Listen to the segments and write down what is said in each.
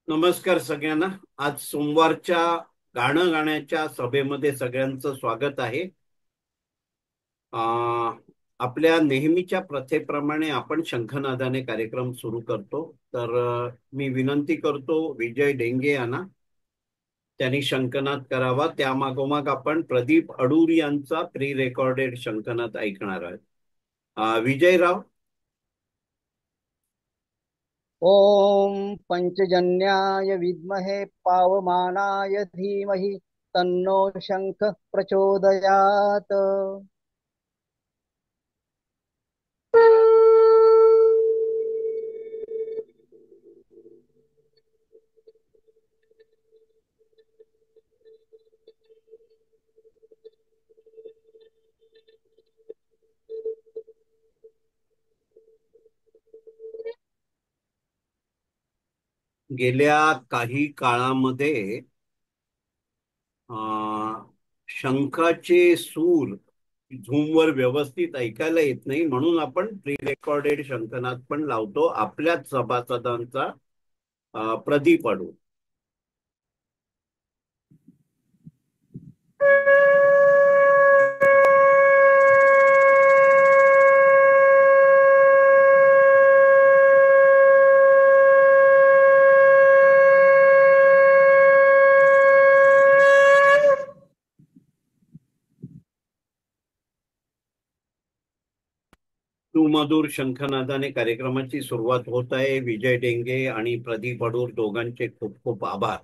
नमस्कार सगळ्यांना. आज सोमवारच्या गाणं गाण्याच्या सभेमध्ये सगळ्यांचं स्वागत आहे. आ, आपल्या नेहमीच्या प्रथेप्रमाणे आपण शंखनादाने कार्यक्रम सुरू करतो. तर मी विनंती करतो विजय डेंगे यांना त्यांनी शंखनाद करावा. त्या मागोमाग आपण प्रदीप अडूर यांचा प्री रेकॉर्डेड शंखनाद ऐकणार आहोत. विजयराव. ओम पंचजन्याय विद्महे पावमानाय धीमहि तन्नो शंख प्रचोदयात। गेल्या काही काळामध्ये शंखाचे सूर झूमवर व्यवस्थित ऐकायला येत नाही, म्हणून आपण प्री रेकॉर्डेड शंखनाद पण लावतो आपल्याच सभासदांचा. प्रदीप अडू. सुमधुर शंखनादाने कार्यक्रमाची सुरुवात होत आहे. विजय डेंगे आणि प्रदीप अडूर दोघांचे खूप खूप आभार.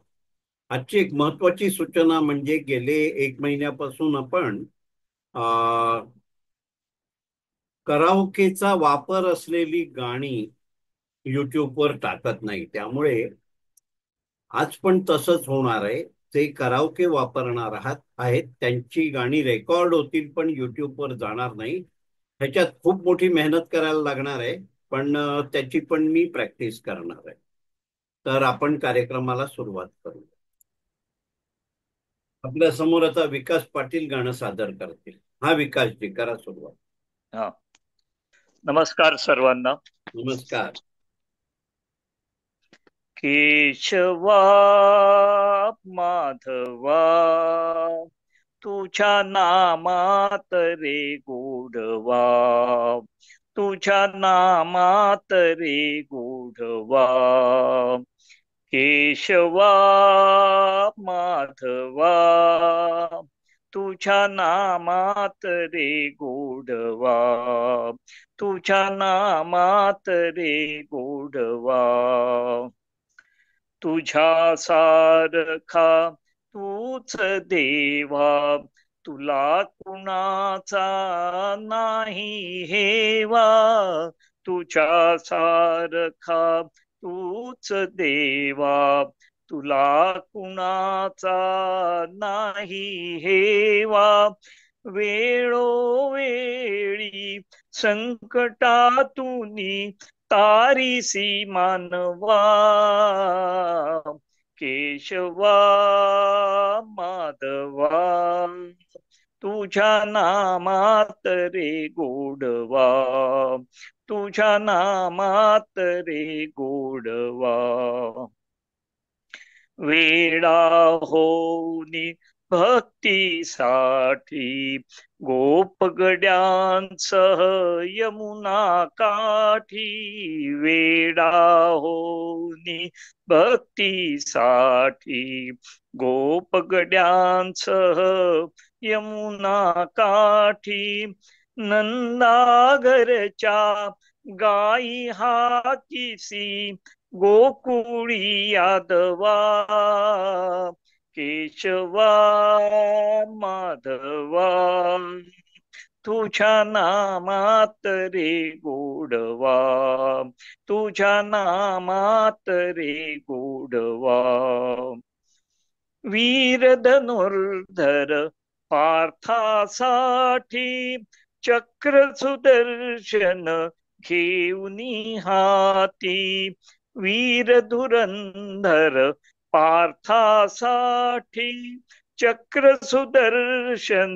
आजची एक महत्वाची सूचना म्हणजे गेले 1 महिन्यापासून आपण कराओकेचा वापर असलेली गाणी युट्यूबवर टाकत नाही. त्यामुळे आज पण तसंच होणार आहे. जे कराओके वापरणार आहेत त्यांची गाणी रेकॉर्ड होतील पण युट्यूबवर जाणार नाही. ह्याच्यात खूप मोठी मेहनत करायला लागणार आहे, पण त्याची पण मी प्रॅक्टिस करणार आहे. तर आपण कार्यक्रमाला सुरुवात करू. आपल्या समोर आता विकास पाटील गाणं सादर करतील. हा विकासजी, करा सुरुवात. हा. नमस्कार सर्वांना. नमस्कार. केशवा माधवा तुझ्या नामात रे गोडवा, तुझ्या नामात रे गोडवा. केशवा माधवा तुझ्या नामात रे गोडवा, तुझ्या नामात रे गोडवा. तुझ्या सारखा तूच देवा, तुला कुणाचा नाही हेवा. तुझ्या सारखा तूच देवा, तुला कुणाचा नाही हेवा. वेळोवेळी संकटातूनी तारीसी मानवा. केशवा माधवा तुझ्या नामात रे गोडवा, तुझ्या नामात रे गोडवा. वेडा होनी भक्तीसाठी गोपगड्यांसह यमुना काठी. वेडा होनी भक्तीसाठी गोपगड्यांसह यमुना काठी. नंदागरच्या गाई हातीसी गोकुळी यादवा. केशवा माधवा तुझ्या नामात रे गोडवा, तुझ्या नामात रे गोडवा. वीर धनुर्धर पार्थासाठी चक्र सुदर्शन घेऊनी हाती. वीर धुरंधर पार्थासाठी चक्र सुदर्शन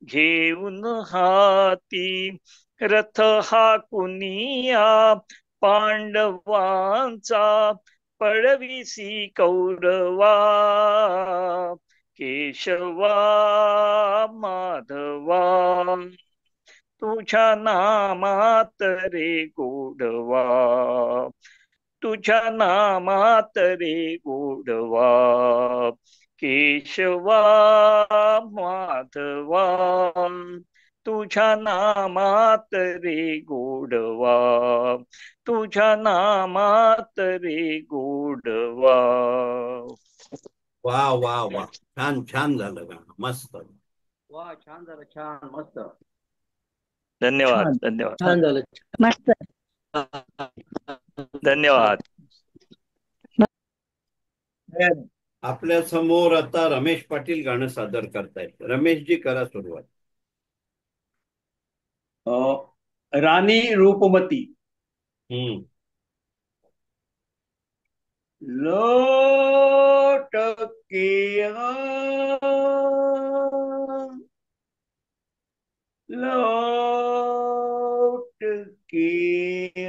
घेऊन हाती. रथ हा कुनिया पांडवांचा पळविसी कौरवा, केशवा माधवा, तुझ्या नामात रे गोडवा, तुझ्या नामात रे गोडवा, केशवा माधवा, तुझ्या नामात रे गोडवा, तुझ्या नामात रे गोडवा. वा वा वा, छान छान झालं गाणं, मस्त. वा, छान झालं, छान, मस्त. धन्यवाद, छान धन्यवाद, छान झालं. मस्त. धन्यवाद. आपल्या समोर आता रमेश पाटील गाणं सादर करतायत. रमेशजी, करा सुरुवात. राणी रूपमती. हम्म. लौट के आ, लौट के आ,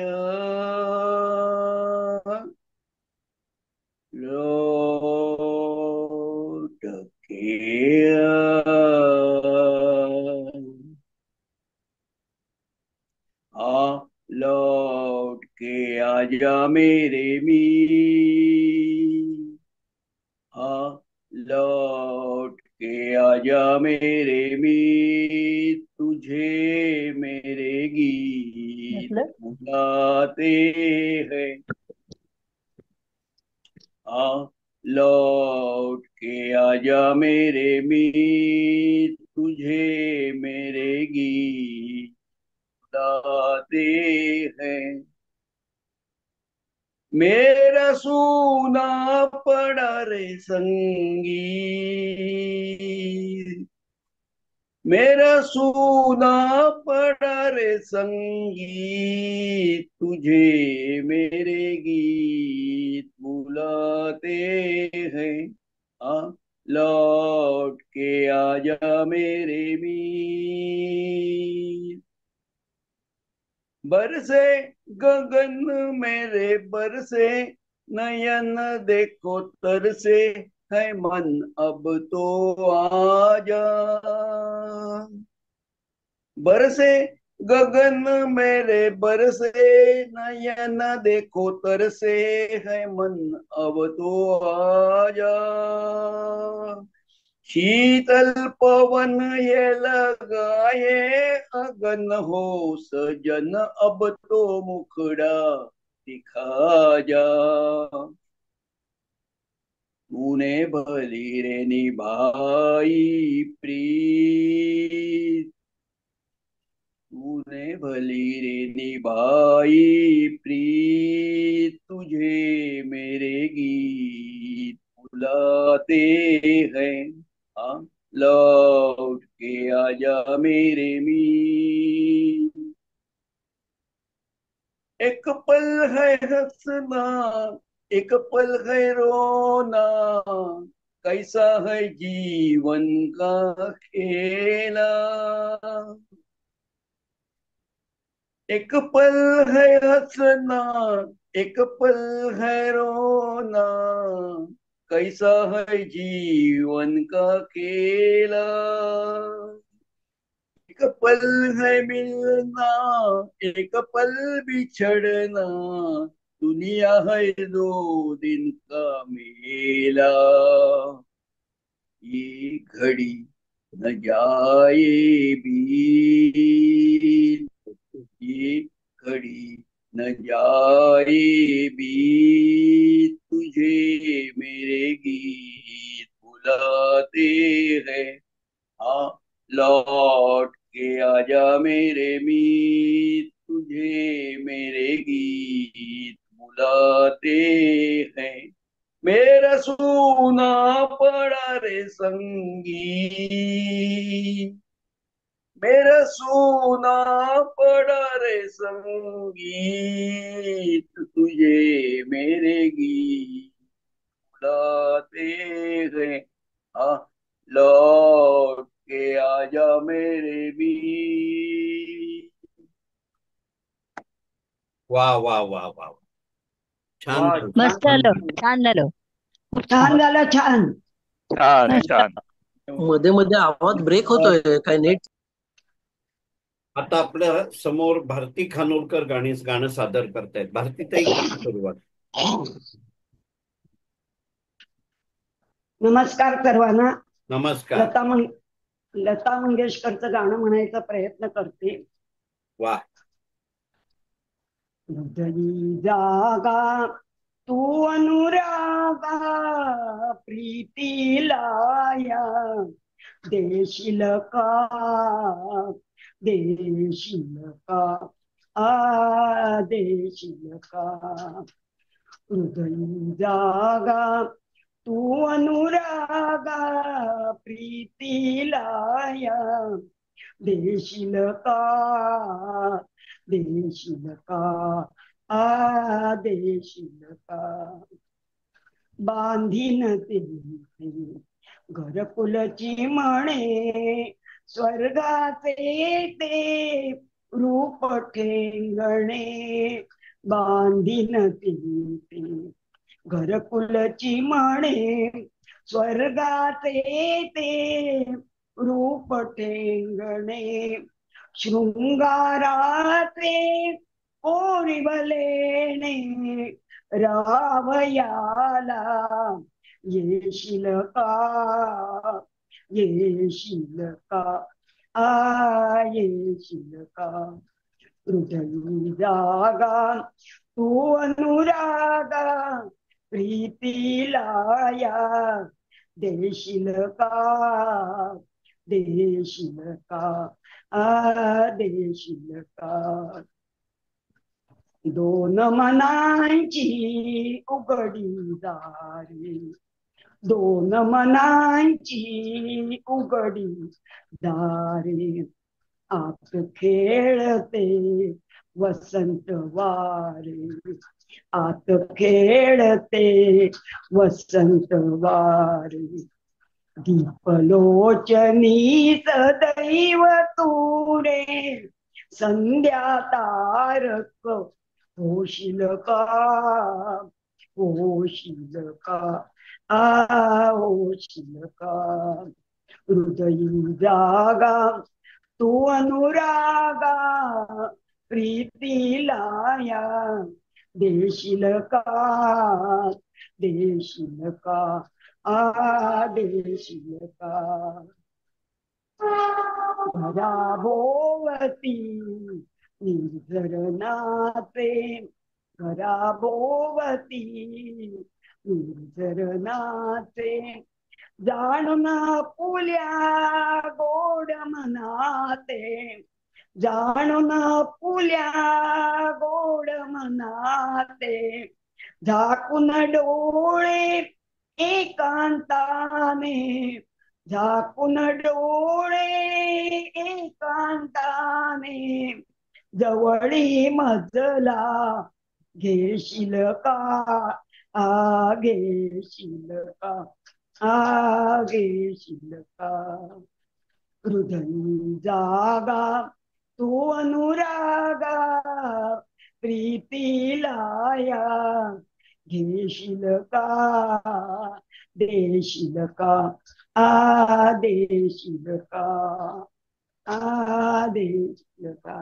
लौट के लौट के आजा मेरे मीत, लौट के आजा मेरे मीत, तुझे मेरे गीत बुलाते हैं। लौट के आजा मेरे मीत, तुझे मेरे गीत बुलाते हैं। मेरा सूना पड़ा रे संगीत, मेरा सूना पड़ा रे संगीत, तुझे मेरे गीत बुलाते हैं। लौट के आजा मेरे मीत, बरसे गगन मेरे बरसे, नयन देखो तरसे, है मन अब तो आजा। बरसे गगन मेरे बरसे, नयन देखो तरसे, है मन अब तो आजा। शीतल पवन ये लगाए, अगन हो सजन अब तो मुखड़ा दिखा जा। तूने भली रे निभाई प्रीत, तूने भली रे निभाई प्रीत, तुझे मेरे गीत बुलाते हैं। लौट के आजा मेरे मीत, एक पल है हंसना, एक पल है रोना, कैसा है जीवन का खेला। एक पल है हंसना, एक पल है रोना, कैसा है जीवन का खेला। एक पल है मिलना, एक पल बिछड़ना, दुनिया है दो दिन का मेला। ये घड़ी न जाए बीत, ये घड़ी न जाए बीत, तुझे मेरे गीत बुलाते हैं। लौट के आजा मेरे मीत, तुझे मेरे गीत बुलाते हैं। मेरा सूना पड़ा रे संगी, मेरा सूना पड़ा रे संगीत, तुझे मेरे गीत बुलाते हैं। लौट के आजा मेरे बीच। वा वा वा वा, छान वा झालं. छान मस्त झालं, छान झालं, खूप छान. छान झालं, छान. छान मस्त. छान. मध्ये मध्ये आवाज ब्रेक होतोय काय नेट. आता आपल्या समोर भारती खानोलकर गाणं सादर करतायत. भारतीताई, करा सुरुवात. नमस्कार सर्वांना. नमस्कार. लता मंगेशकरचं गाणं म्हणायचा प्रयत्न करते. वा. हृदयी जागा तू अनुरागा, प्रीतीला या देशील का, देशील का, देशील का. हृदयी जागा तू अनुरागा, प्रीतीला या देशील का, देशील का, देशील का. बांधीन ते घरकुलची म्हणे, स्वर्गाचे ते रूप ठेंगणे. बांधीन ते घरकुलची म्हणे, स्वर्गाचे ते रूप ठेंगणे. शृंगाराचे ओरिवलेणे, रावयाला येशील का, येशील का, येशील का. हृदयी जागा तू अनुरागा, प्रीतीला या देशील का, देशील का, देशील का. दोन मनांची उघडी दारे, दोन मनांची उघडी दारे. आत खेळते वसंत वारे, आत खेळते वसंत वारे. दीपलोचनी सदैव तूरे, संध्या तारक होशील का, होशील का, होशील का. हृदयी जागा तू अनुरागा, प्रीतीला या देशील का, देशील का, देशील का. घराभोवती निर्झरणाचे, घराभोवती निर्झरणाचे. जाणून पुल्या गोड मनाते, जाणून पुल्या गोड मनाते. झाकून डोळे एकांताने, झाकून डोळे एकांताने. जवळी मजला घेशील का, घेशील का, घेशील का. हृदयी जागा तू अनुरागा, प्रीतीला या घेशील का, देशील का, देशील का, देशील का.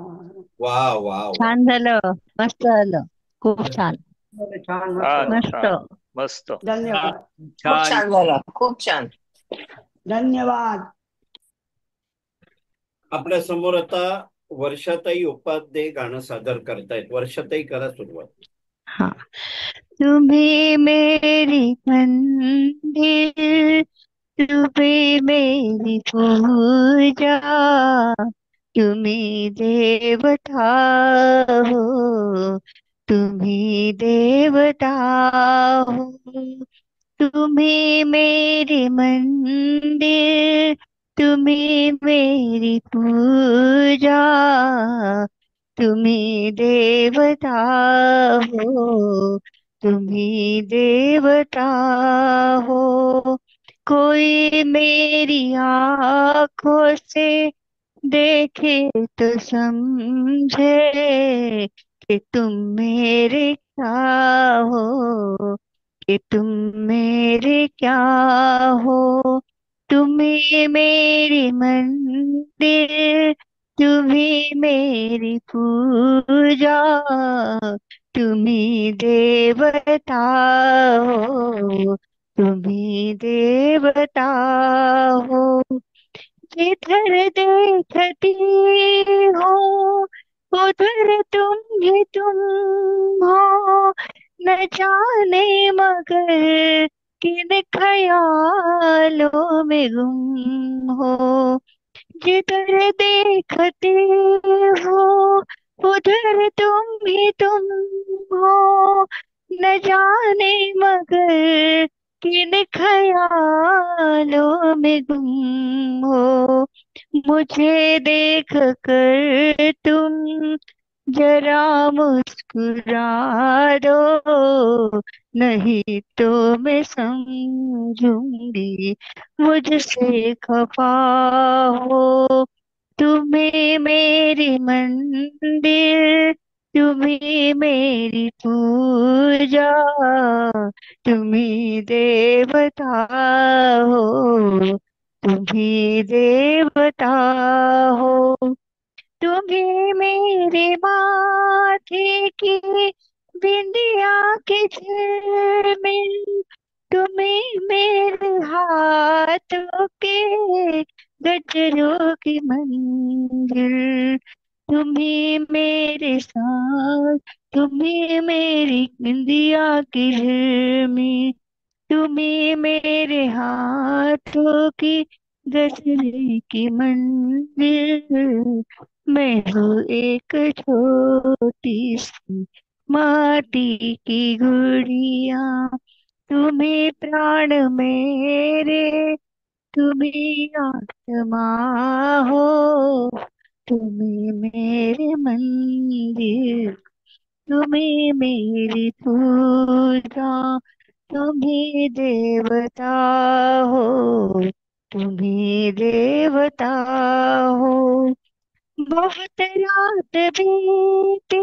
वा वा वा. छान झालं, मस्त झालं, खूप छान, छान छान मस्त. छान मस्त. धन्यवाद, खूप छान झालं, खूप छान. धन्यवाद. आपल्या समोर आता वर्षाताई उपाध्ये गाणं सादर करतायत. वर्षाताई, करा सुरुवात. हा. तुम्ही मेरी मंदिर, तुम्ही मेरी पूजा, तुम्ही देवता हो, तुम्ही देवता हो. तुम्ही मेरी मंदिर, तुम्ही मेरी पूजा, तुम्ही देवता हो, तुम्ही देवता हो. कोई मेरी आँखों से देखे तो समझे कि तुम मेरे हो कि तुम मेरे क्या हो। तुम्ही मेरी मंदिर, तुम्ही मेरी पूजा, तुम्ही देवता हो, तुम्ही देवता हो। जिधर देखती हो उधर तुम ही तुम हो, न जाने मगर किन ख्यालों में गुम हो। जिधर देखते हो उधर तुम ही तुम हो, न जाने मगर किन ख्यालों में गुम हो। मुझे देख कर तुम जरा मुस्कुरा दो, नहीं तो मैं समझूंगी मुझसे खफा हो। तुम्हें मेरी मंदिर, तुम्ही मेरी पूजा, तुम्ही देवता हो, तुम्ही देवता हो। तुम्ही मेरे माथे की बिंदिया के झिलमिल, तुम्ही मेरे हाथों के गजरों की मंजिल, तुम्ही मेरे साथ, तुम्ही मेरी बिंदिया की झिलमिल, तुम्ही मेरे हाथों की गजरे की मंजिल। मैं हूँ एक छोटी सी माटी की गुड़िया, तुम्हें प्राण मेरे, तुम्हें आत्मा हो, तुम्हें मेरे मंदिर, तुम्हें मेरी पूजा, तुम्ही देवता हो, तुम्ही देवता हो। बहुत रात बीती,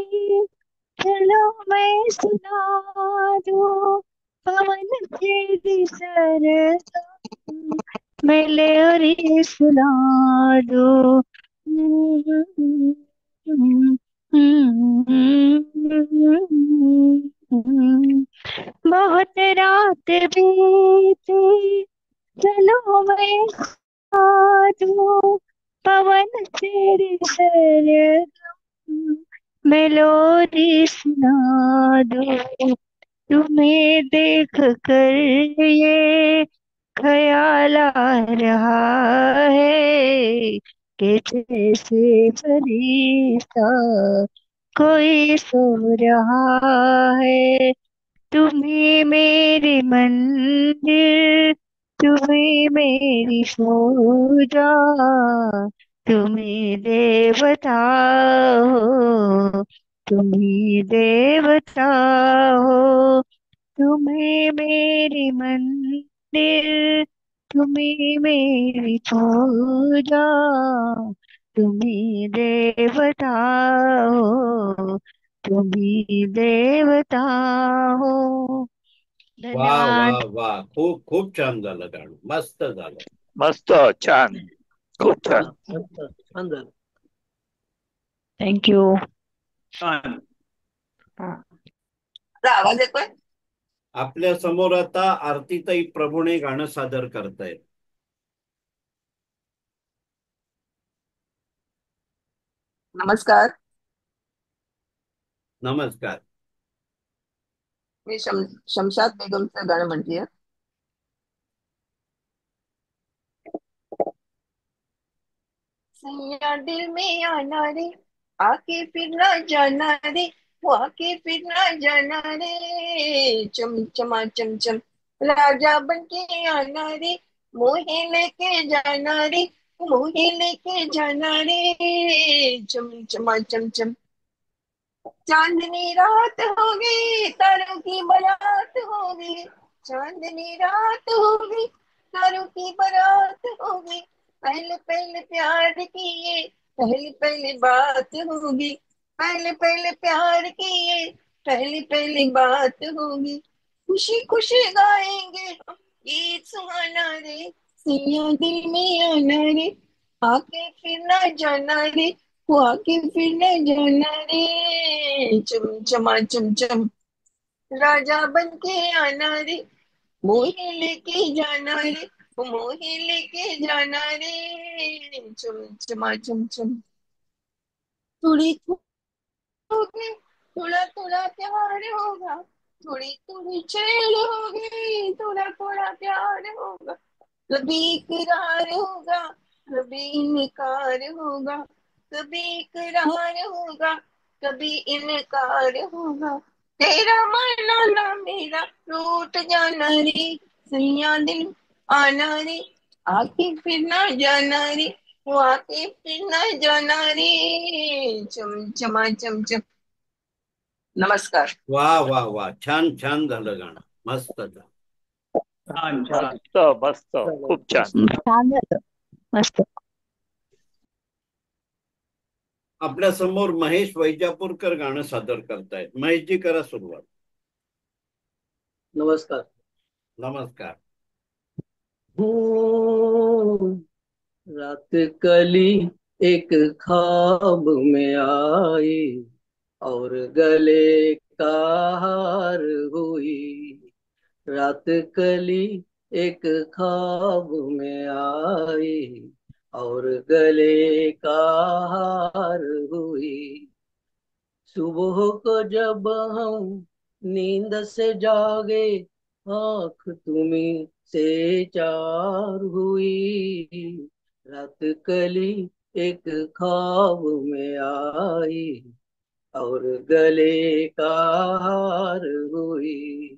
चलो मैं सुना दूं पवन तेरी सरसों, मेलोडी सुना दो। बहुत रात बीती, चलो मैं साधु पवन तेरी सरगम, मेलोडी सुना दो। तुम्हें देख कर ये ख्याल आ रहा है कि जैसे फरिश्ता कोई सो रहा है। तुम्ही मेरी मंदिर, तुम्ही मेरी पूजा, तुम्ही देवता हो, तुम्ही देवता हो। तुम्ही मेरी मंदिर, तुम्ही मेरी पूजा, तुम्ही देवता हो, तुम्ही देवता हो। वा वा धन्यवाद। वा, खूप खूप छान झालं गाणं, मस्त झालं. मस्त छान खूप छान. मस्त छान झालं. थँक्यू. छान. माझा आवाज येतोय? आपल्या समोर आता आरतीताई प्रभूणे गाणं सादर करतायत. नमस्कार. नमस्कार. मी शमशाद बेगमचं गाणं म्हणतीये. सैया दिल में आना रे, आके फिर ना जाना रे, वो आके फिर ना जाना रे, चम चमा चम चम, राजा बन के आना रे, मोहे लेके जाना रे, मोहे लेके जाना रे, चम चमा चम चम। चांदनी रात होगी, तारों की बारात होगी, चांदनी रात होगी, तारों की बारात होगी, पहले पहले प्यार किए, पहली पहली बात होगी, पहले पहले प्यार किए, पहली पहली बात होगी, खुशी खुशी गाएंगे हम गीत सुहाना रे, सैया दिल में आना रे, आके फिर ना जाना रे, वो आके फिर ना जाना रे, चम चमा चम चम, राजा बन के आना रे, मोहे लेके जाना रे, वो मोहे लेके जाना रे, चम चमा चम चम, थोड़ी होगी, थोड़ा थोड़ा प्यार होगा, थोड़ी थोड़ी चैन होगी, थोड़ा थोड़ा प्यार होगा, कभी इकरार होगा, कभी इनकार होगा, कभी इकरार होगा, कभी इनकार होगा, तेरा मानना ना मेरा रूठ जाना रे, सैया दिल आना रे, आके फिर ना जाना रे, वो आके फिर ना जाना रे, चम चमा चम चम। नमस्कार. वा वा वा, छान छान झालं गाणं, मस्त झालं. छान छान. मस्त मस्त खूप छान. छान झालं. मस्त. आपल्या समोर महेश वैजापूरकर गाणं सादर करतायत. महेशजी करा सुरुवात. नमस्कार. नमस्कार. रात कली एक ख्वाब में आई और गले का हार हुई, रात कली एक ख्वाब में आई और गले का हार हुई, सुबह को जब हम नींद से जागे आंख तुम्हीं से चार हुई, रात कली एक ख्वाब में आई और गले का हार हुई,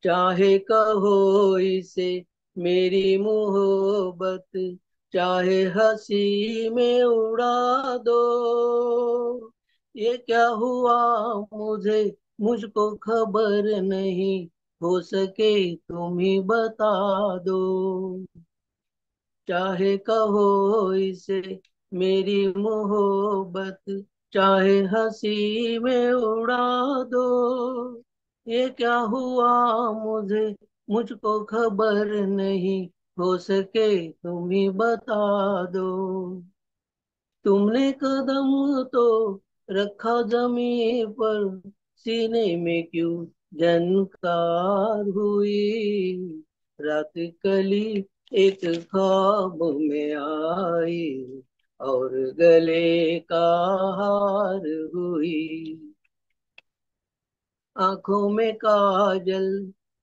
चाहे कहो इसे मेरी मोहब्बत, चाहे हंसी में उड़ा दो, ये क्या हुआ मुझे मुझको खबर नहीं, हो सके तुम ही बता दो, चाहे कहो इसे मेरी मोहब्बत, चाहे हंसी में उड़ा दो, ये क्या हुआ मुझे मुझको खबर नहीं, हो सके तुम ही बता दो, तुमने कदम तो रखा जमीन पर, सीने में क्यों झनकार हुई, रात कली एक ख्वाब में आई और गले का हार हुई, आंखों में काजल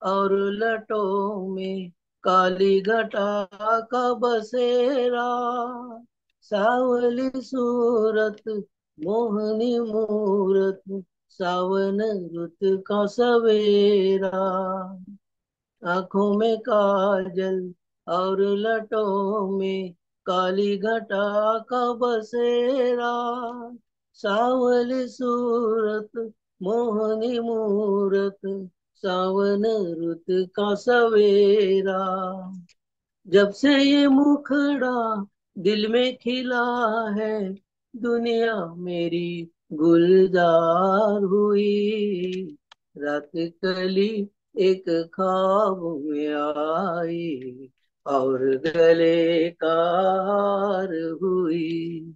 और लटों में काली घटा का बसेरा, सावली सूरत मोहनी मूरत, सावन रुत का सवेरा, आंखों में काजल और लटों में काली घटा का बसेरा, सावली सूरत मोहनी मूरत, सावन रुत का सवेरा, जब से ये मुखड़ा दिल में खिला है, दुनिया मेरी गुलजार हुई, रात कली एक ख्वाब में आई और गले का हार हुई,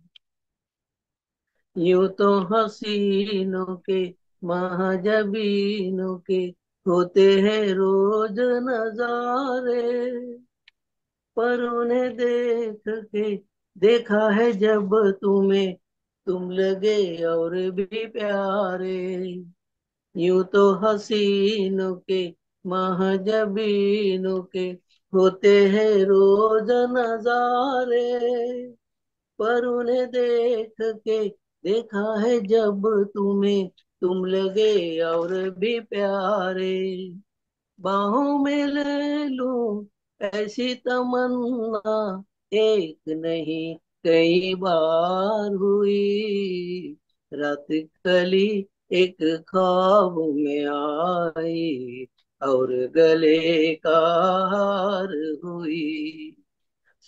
यूं तो हसीनों के महजबीनों के होते हैं रोज नजारे, पर उन्हें देख के देखा है जब तुम्हें, तुम लगे और भी प्यारे, यूं तो हसीनों के महजबीनों के होते हैं रोज नजारे, पर उन्हें देख के देखा है जब तुम्हें, तुम लगे और भी प्यारे, बाहों में ले लूं ऐसी तमन्ना, एक नहीं कई बार हुई, रात कली एक ख्वाब में आई और गले का हार हुई,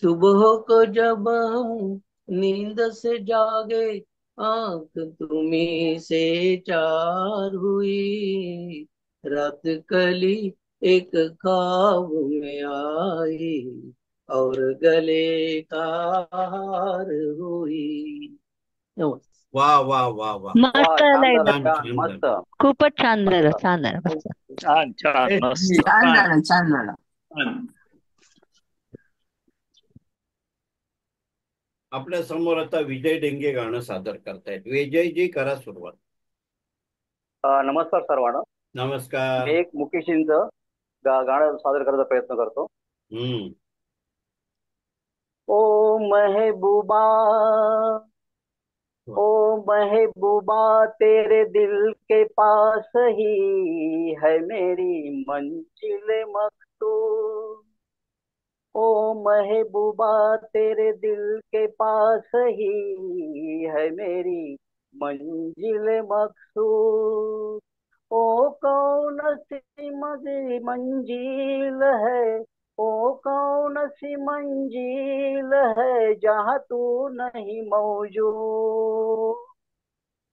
सुबह को जब हम नींद से जागे आंख तुम्ही से चार हुई, रात कली एक ख्वाब में आई, और गले का हार हुई. नमस्ते. वा वा वा वा. मस्त छान झालं झालं, छान छान, छान मस्त. झालं. खूपच छान झालं छान झालं मस्त. छान छान मस्त. छान झालं छान झालं. छान. आपल्या समोर आता विजय डेंगे गाणं सादर करतायत. विजयजी, करा सुरुवात. नमस्कार सर्वांना. नमस्कार. मी एक मुकेशींचं गाणं सादर करायचा प्रयत्न करतो. हम्म. ओ महबूबा, ओ महबूबा, तेरे दिल के पास ही है मेरी मंजिल मकसूद. ओ महबूबा, तेरे दिल के पास ही है मेरी मंजिल मकसूद. ओ कौन सी मंजिल है, ओ कौन सी मंजिल है जहाँ तू नहीं मौजूद.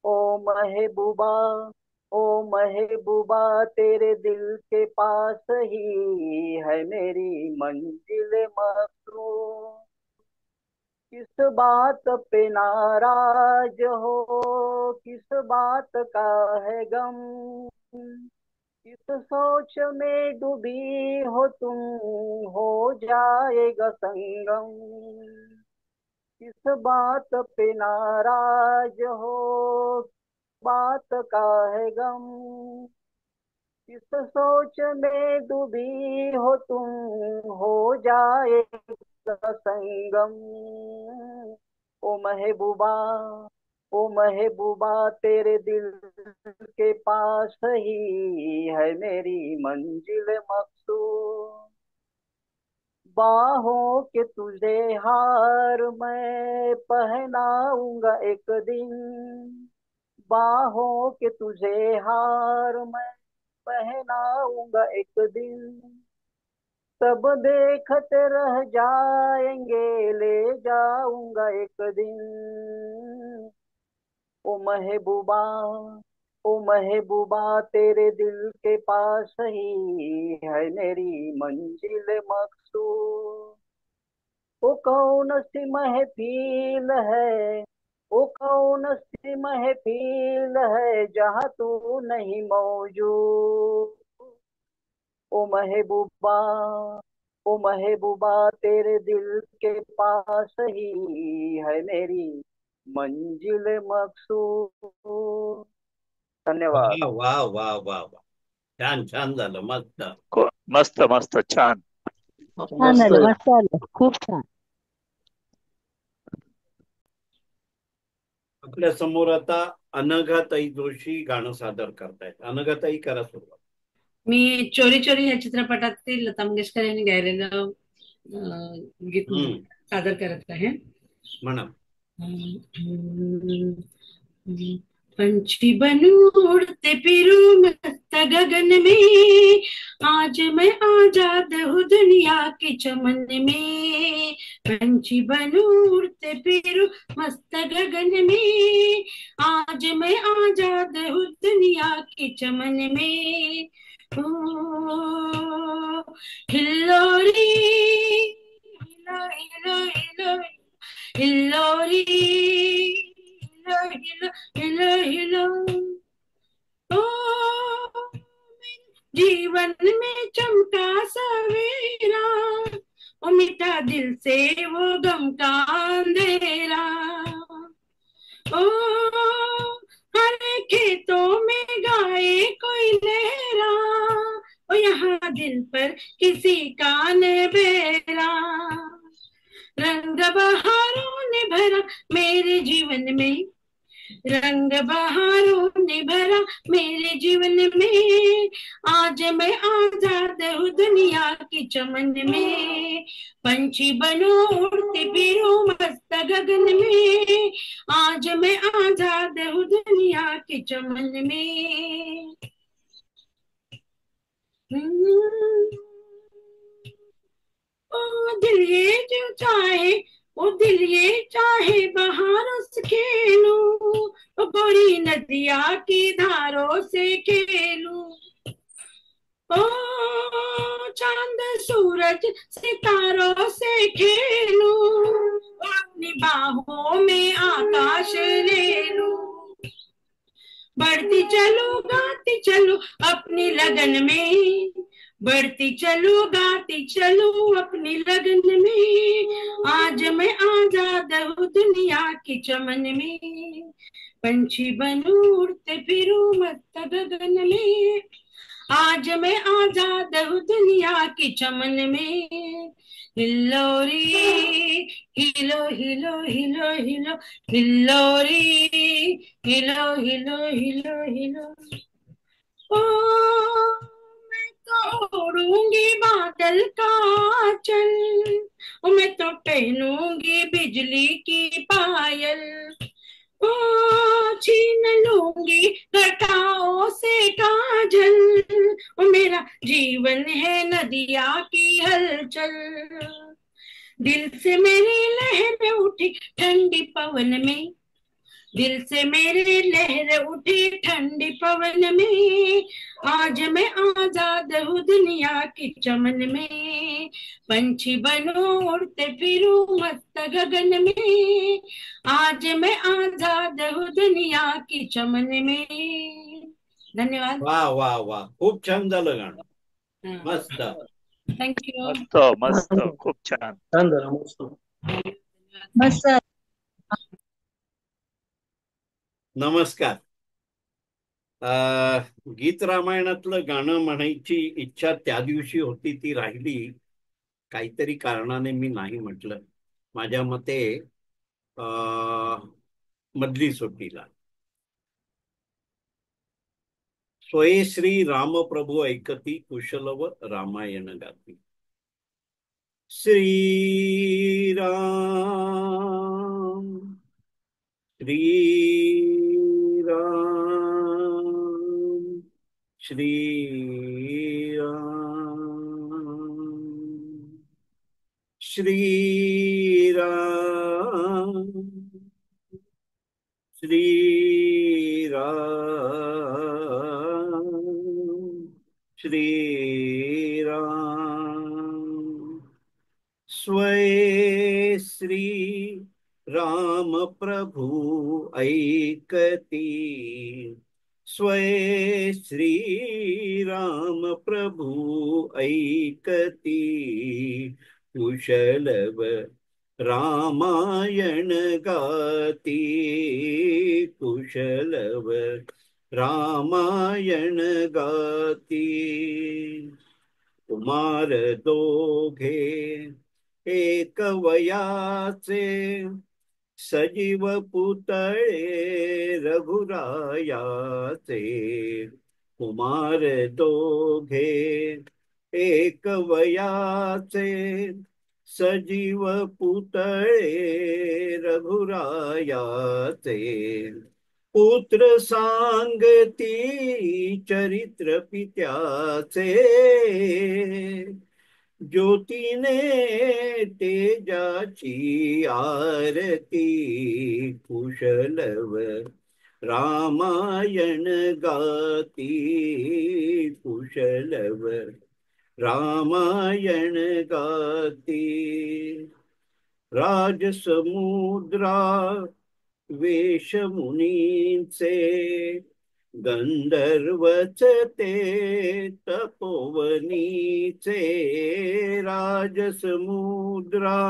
ओ महबूबा, ओ महबूबा, तेरे दिल के पास ही है मेरी मंजिल मकसूद. किस बात पे नाराज हो, किस बात का है गम, किस सोच में डूबी हो तुम, हो जाएगा संगम. किस बात पे नाराज हो, बात का है गम, किस सोच में डूबी हो तुम, हो जाएगा संगम. ओ महबूबा, ओ महबूबा, तेरे दिल के पास ही है मेरी मंजिल मकसूद. बाहों के तुझे हार मैं पहनाऊंगा एक दिन, बाहों के तुझे हार मैं पहनाऊंगा एक दिन. सब देखते रह जाएंगे, ले जाऊंगा एक दिन. ओ महबूबा, ओ महबूबा, तेरे दिल के पास ही है मेरी मंजिल मकसूद. वो कौन सी महफिल है, वो कौन सी महफिल है जहाँ तू नहीं मौजूद. ओ महबूबा, ओ महबूबा, तेरे दिल के पास ही है मेरी मंजिल मकसूद. धन्यवाद. वा वा वा वा वा. छान छान झालं. मस्त. मस्त मस्त छान. छान झालं मस्त झालं खूप छान. आपल्या समोर आता अनघाताई जोशी गाणं सादर करतायत. अनघाताई, करा सुरुवात. मी चोरी चोरी या चित्रपटातील लता मंगेशकर यांनी गायलेलं गीत हम्म. सादर करत आहे. म्हणा. पंछी बनूं उड़ते फिरूं मस्त गगन में, आज मैं आजाद हूँ दुनिया के चमन में. पंछी बनूं उड़ते फिरूं मस्त गगन में, आज मैं आजाद हूँ दुनिया के चमन में. ओ हिल्लोरी हिलो हिलो हिलो हिल्लोरी हिलो हिलो हिलो हिलो. ओ जीवन में चमका सवेरा, ओ मिटा दिल से वो गम का अंधेरा. ओ हरे खेतों में गाए कोई लहरा, ओ यहाँ दिल पर किसी का न बेरा. रंग बहारों ने भरा मेरे जीवन में, रंग बहारों ने भरा मेरे जीवन में, आज मैं आजाद हूँ दुनिया के चमन में. पंछी बनो उड़ते फिरो मस्त गगन में, आज मैं आजाद हूँ दुनिया के चमन में. ओ दिल ये जो चाहे ओ दिल ये चाहे बहारों से खेलूं, ओ गोरी नदिया की धारों से खेलूं, ओ चांद सूरज सितारों से खेलूं, अपनी बाहों में आकाश ले लूं। बढ़ती चलो गाती चलो अपनी लगन में, बढ़ती चलो गाती चलो अपनी लगन में, आज मैं आजाद हूँ दुनिया की चमन में, पंछी बनूं उड़ते फिरूं मस्त गगन में, आज मैं आजाद हूँ दुनिया की चमन में। हिल्लोरी हिलो हिलो हिलो हिलो, हिल्लोरी हिलो हिलो हिलो हिलो, ओ मैं तो उड़ूंगी बादल का चल, ओ मैं तो पहनूंगी बिजली की पायल, ओ छीन लूंगी घटाओं से काजल, ओ मेरा जीवन है नदिया की हलचल, दिल से मेरी लहर उठी ठंडी पवन में, दिल से मेरी लहर उठी ठंडी पवन में, आज मैं आजाद हूँ दुनिया की चमन में, पंछी बनूं उड़ते फिरूं मस्त गगन में, आज मैं आजाद हूँ दुनिया की चमन में। धन्यवाद। वा वा वा, खूप छान झालं गाणं, मस्त. थँक्यू। मस्त मस्त, खूप छान. छान झालं, मस्त. मस्त. नमस्कार. गीत रामायणातलं गाणं म्हणायची इच्छा त्या दिवशी होती, ती राहिली. काहीतरी कारणाने मी नाही म्हटलं. माझ्या मते मधली सुट्टीला स्वये श्री रामप्रभू ऐकती कुशलव रामायण गाती. श्रीराम श्रीराम श्रीराम श्रीराम श्रीराम श्रीराम स्वये श्री राम प्रभु ऐकती, स्वये श्री राम प्रभु ऐकती, कुशलव रामायण गाती, कुशलव रामायण गाती. कुमार दोघे एक वयाचे, सजीव पुतळे रघुरायाचे. कुमार दोघे एक वयाचे, सजीव पुतळे रघुरायाचे. पुत्र सांगती चरित्र पित्याचे, ज्योतीने तेजाची आरती. कुशलव रामायण गाती, कुशलव रामायण गाती. राजसमुद्रा वेशमुनींचे, गंधर्वच ते तपोवनीचे. राजसमुद्रा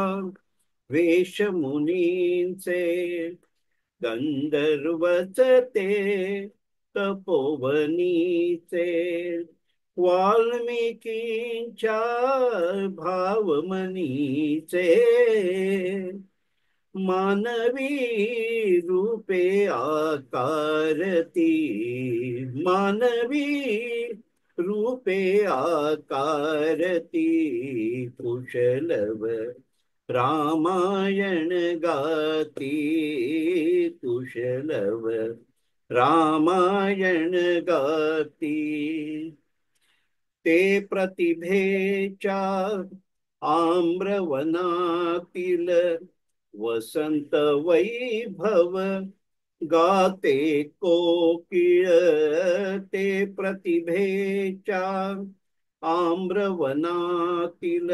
वेशमुनींचे, गंधर्वच ते तपोवनीचे. वाल्मिकींच्या भावमनीचे, मानवी रूपे आकारती. मानवी रूपे आकारती. कुशलव रामायण गाती, कुशलव रामायण गाती. ते प्रतिभेच्या आम्रवनातील, वसंत वैभव गाते कोकिळ ते प्रतिभेच्या आम्रवनातील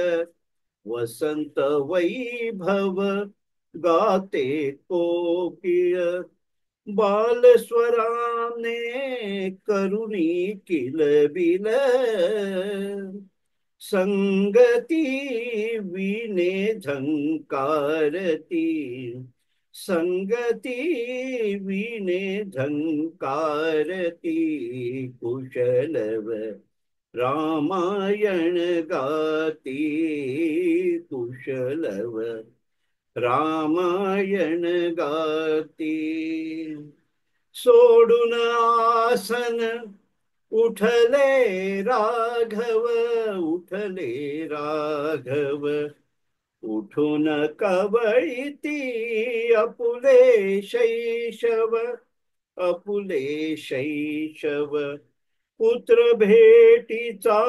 वसंत वैभव गाते कोकिळ बालस्वराने करुणी किलबिल संगती विने झंकारती संगती विने झंकारती कुशलव रामायण गाती कुशलव रामायण गाती सोडून आसन उठले राघव उठले राघव उठून कवळीती अपुले शैशव अपुले शैशव पुत्र भेटीचा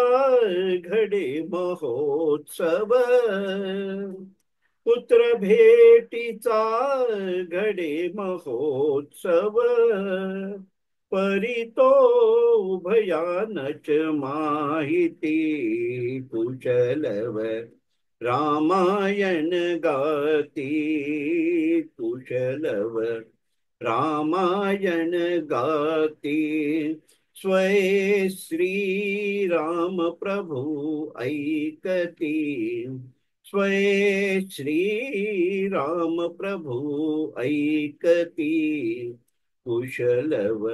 घडे महोत्सव पुत्र भेटीचा घडे महोत्सव परी तो भयानच माहिती कुशलव रामायण गाती कुशलव रामायण गाती स्वये श्री राम प्रभु ऐकती स्वये श्री राम प्रभु ऐकती कुशलव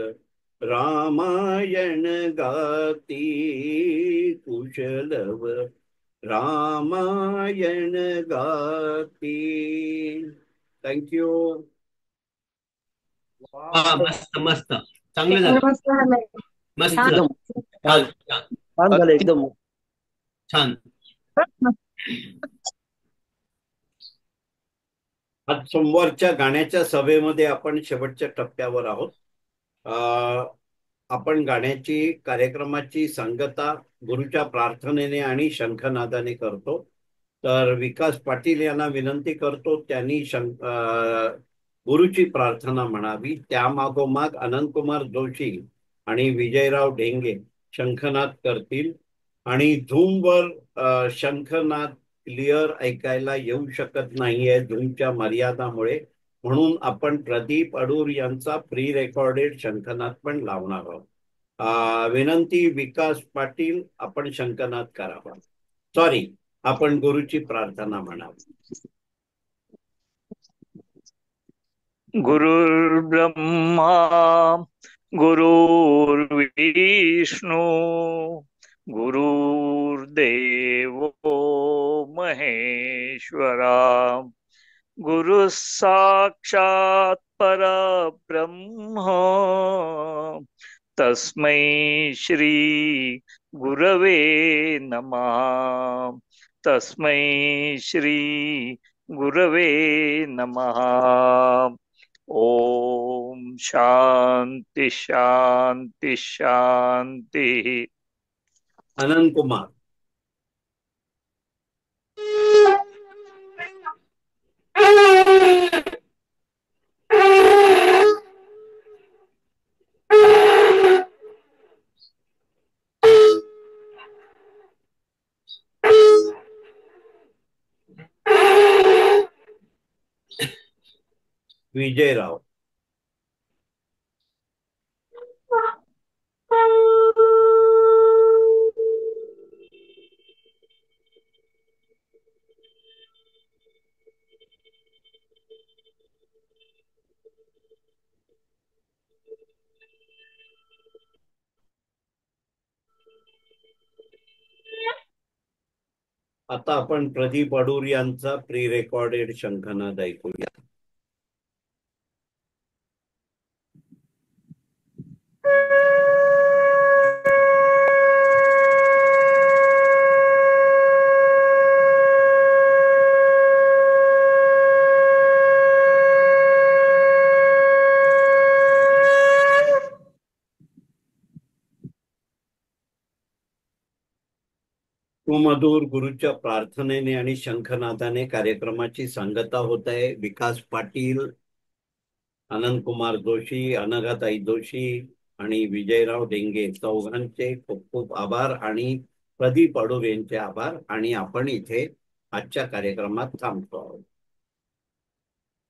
रामायण गाती कुशलव रामायण गाती. थँक्यू. मस्त मस्त चांगलं झालं. मस्त छान छान छान छान झालं एकदम. छान. आज सोमवारच्या गाण्याच्या सभेमध्ये आपण शेवटच्या टप्प्यावर आहोत. आपण गाण्याची कार्यक्रमाची सांगता गुरुच्या प्रार्थनेने आणि शंखनादाने करतो. तर विकास पाटील यांना विनंती करतो त्यांनी गुरुची प्रार्थना म्हणावी. त्यामागोमाग अनंतकुमार जोशी आणि विजयराव ढेंगे शंखनाद करतील. आणि झूमवर शंखनाद क्लिअर ऐकायला येऊ शकत नाहीये झूमच्या मर्यादामुळे, म्हणून आपण प्रदीप अडूर यांचा प्री रेकॉर्डेड शंखनाद पण लावणार आहोत. विनंती विकास पाटील आपण शंखनाद करावा. सॉरी, आपण गुरुची प्रार्थना म्हणावी. गुरुर्ब्रह्मा गुरुर्विष्णू गुरुर्देव महेश्वरा गुरु साक्षात् परब्रह्म तस्मै श्री गुरवे नमः तस्मै श्री गुरवे नमः. ओम शांति शांति शांति. अनंत कुमार. विजयराव. आता आपण प्रदीप अडूर यांचा प्री रेकॉर्डेड शंखनाद ऐकूया. सुमधूर गुरुच्या प्रार्थनेने आणि शंखनादाने कार्यक्रमाची सांगता होत आहे. विकास पाटील, आनंद कुमार जोशी, अनघाताई जोशी आणि विजयराव डेंगे चौघांचे खूप खूप आभार आणि प्रदीप अडूर यांचे आभार. आणि आपण इथे आजच्या कार्यक्रमात थांबतो.